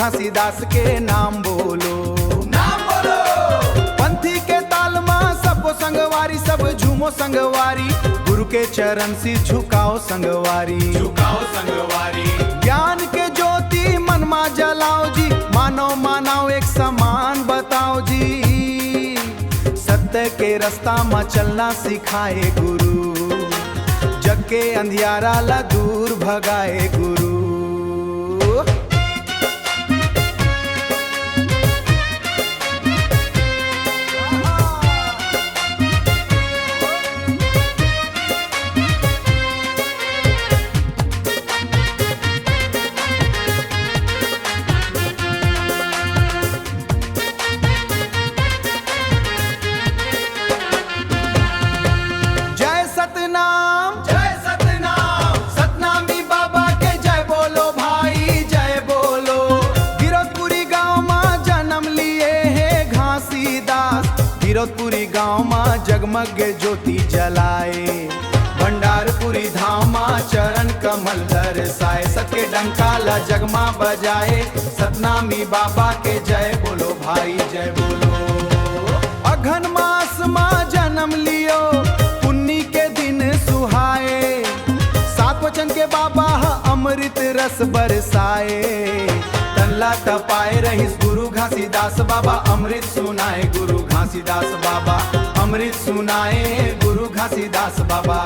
घासीदास के नाम बोलो। पंथी के ताल में सबको संगवारी, सब झूमो संगवारी, गुरु के चरण सी झुकाओ संगवारी। ज्ञान के ज्योति मन मा जलाओ जी, मानो मानाओ एक समान बताओ जी। सत्य के रास्ता में चलना सिखाए गुरु, जग के अंधियारा ला दूर भगाए गुरु। गिरौदपुरी गांव में जगमग ज्योति जलाए, भंडारपुरी धाम में चरण कमल दर्शाए। सबके डंका ला जगमा बजाए, सतनामी बाबा के जय बोलो भाई जय बोलो। अघन मास में जन्म लियो, पुन्नी के दिन सुहाए, सात वचन के बाबा अमृत रस बरसाए। तनला तपाए रहीस गुरु घासीदास बाबा, अमृत सुनाए गुरु घासीदास बाबा, अमृत सुनाए गुरु घासीदास बाबा।